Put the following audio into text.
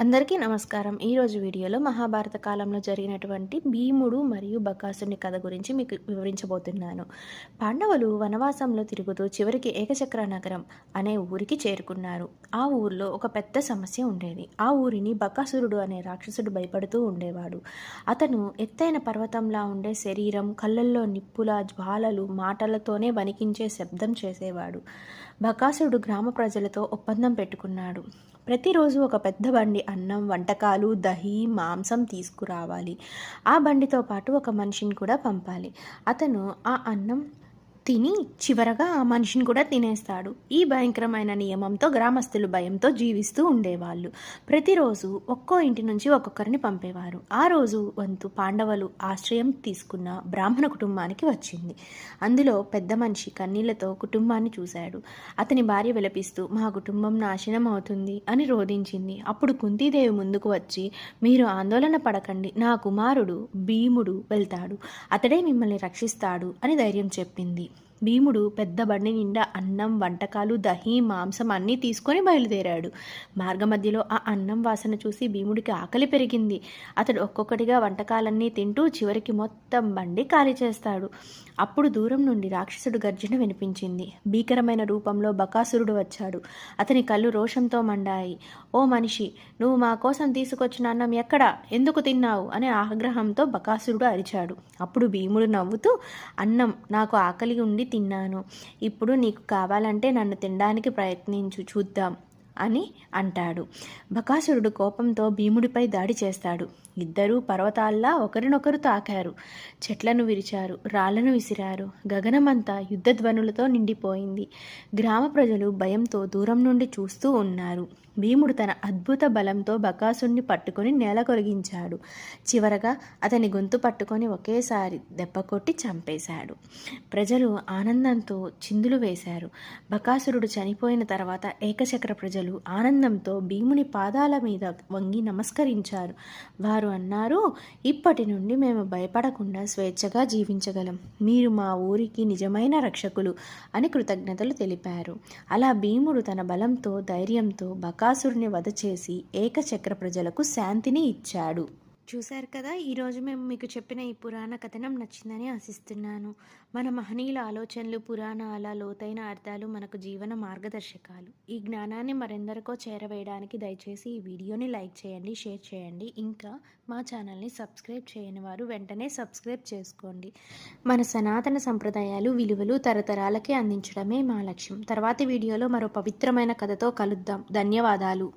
అందరికీ నమస్కారం. ఈరోజు వీడియోలో మహాభారత కాలంలో జరిగినటువంటి భీముడు మరియు బకాసుని కథ గురించి మీకు వివరించబోతున్నాను. పాండవులు వనవాసంలో తిరుగుతూ చివరికి ఏకచక్ర నగరం అనే ఊరికి చేరుకున్నారు. ఆ ఊరిలో ఒక పెద్ద సమస్య ఉండేది. ఆ ఊరిని బకాసురుడు అనే రాక్షసుడు భయపడుతూ ఉండేవాడు. అతను ఎత్తైన పర్వతంలా ఉండే శరీరం, కళ్ళల్లో నిప్పుల జ్వాలలు, మాటలతోనే వణికించే శబ్దం చేసేవాడు. బకాసురుడు గ్రామ ప్రజలతో ఒప్పందం పెట్టుకున్నాడు. ప్రతిరోజు ఒక పెద్ద బండి అన్నం, వంటకాలు, దహి, మాంసం తీసుకురావాలి. ఆ బండితో పాటు ఒక మనిషిని కూడా పంపాలి. అతను ఆ అన్నం తిని చివరగా ఆ మనిషిని కూడా తినేస్తాడు. ఈ భయంకరమైన నియమంతో గ్రామస్తులు భయంతో జీవిస్తూ ఉండేవాళ్ళు. ప్రతిరోజు ఒక్కో ఇంటి నుంచి ఒక్కొక్కరిని పంపేవారు. ఆ రోజు వంతు పాండవులు ఆశ్రయం తీసుకున్న బ్రాహ్మణ కుటుంబానికి వచ్చింది. అందులో పెద్ద మనిషి కన్నీళ్లతో కుటుంబాన్ని చూశాడు. అతని భార్య విలపిస్తూ మా కుటుంబం నాశనం అవుతుంది అని రోధించింది. అప్పుడు కుంతీదేవి ముందుకు వచ్చి, మీరు ఆందోళన పడకండి, నా కుమారుడు భీముడు వెళ్తాడు, అతడే మిమ్మల్ని రక్షిస్తాడు అని ధైర్యం చెప్పింది. భీముడు పెద్ద బండి నిండా అన్నం, వంటకాలు, దహి, మాంసం అన్నీ తీసుకొని బయలుదేరాడు. మార్గమధ్యలో ఆ అన్నం వాసన చూసి భీముడికి ఆకలి పెరిగింది. అతడు ఒక్కొక్కటిగా వంటకాలన్నీ తింటూ చివరికి మొత్తం బండి ఖాళీ చేస్తాడు. అప్పుడు దూరం నుండి రాక్షసుడు గర్జన వినిపించింది. భీకరమైన రూపంలో బకాసురుడు వచ్చాడు. అతని కళ్ళు రోషంతో మండాయి. ఓ మనిషి, నువ్వు మా కోసం తీసుకొచ్చిన అన్నం ఎక్కడా, ఎందుకు తిన్నావు అని ఆగ్రహంతో బకాసురుడు అరిచాడు. అప్పుడు భీముడు నవ్వుతూ, అన్నం నాకు ఆకలి ఉండి తిన్నాను, ఇప్పుడు నీకు కావాలంటే నన్ను తినడానికి ప్రయత్నించు, చూద్దాం అని అంటాడు. బకాసురుడు కోపంతో భీముడిపై దాడి చేస్తాడు. ఇద్దరూ పర్వతాల్లా ఒకరినొకరు తాకారు. చెట్లను విరిచారు, రాళ్లను విసిరారు. గగనమంతా యుద్ధధ్వనులతో నిండిపోయింది. గ్రామ ప్రజలు భయంతో దూరం నుండి చూస్తూ ఉన్నారు. భీముడు తన అద్భుత బలంతో బకాసురుణ్ణి పట్టుకొని నేల కొరిగించాడు. చివరగా అతని గొంతు పట్టుకొని ఒకేసారి దెబ్బ కొట్టి చంపేశాడు. ప్రజలు ఆనందంతో చిందులు వేశారు. బకాసురుడు చనిపోయిన తర్వాత ఏకచక్ర ప్రజలు ఆనందంతో భీముని పాదాల మీద వంగి నమస్కరించారు. వారు అన్నారు, ఇప్పటి నుండి మేము భయపడకుండా స్వేచ్ఛగా జీవించగలం. మీరు మా ఊరికి నిజమైన రక్షకులు అని కృతజ్ఞతలు తెలిపారు. అలా భీముడు తన బలంతో, ధైర్యంతో బకాసురుని వధ చేసి ఏకచక్ర ప్రజలకు శాంతిని ఇచ్చాడు. చూశారు కదా, ఈరోజు మేము మీకు చెప్పిన ఈ పురాణ కథనం నచ్చిందని ఆశిస్తున్నాను. మన మహనీయుల ఆలోచనలు, పురాణాల లోతైన అర్థాలు మనకు జీవన మార్గదర్శకాలు. ఈ జ్ఞానాన్ని మరెందరికో చేరవేయడానికి దయచేసి ఈ వీడియోని లైక్ చేయండి, షేర్ చేయండి. ఇంకా మా ఛానల్ని సబ్స్క్రైబ్ చేయని వారు వెంటనే సబ్స్క్రైబ్ చేసుకోండి. మన సనాతన సంప్రదాయాలు, విలువలు తరతరాలకే అందించడమే మా లక్ష్యం. తర్వాతి వీడియోలో మరో పవిత్రమైన కథతో కలుద్దాం. ధన్యవాదాలు.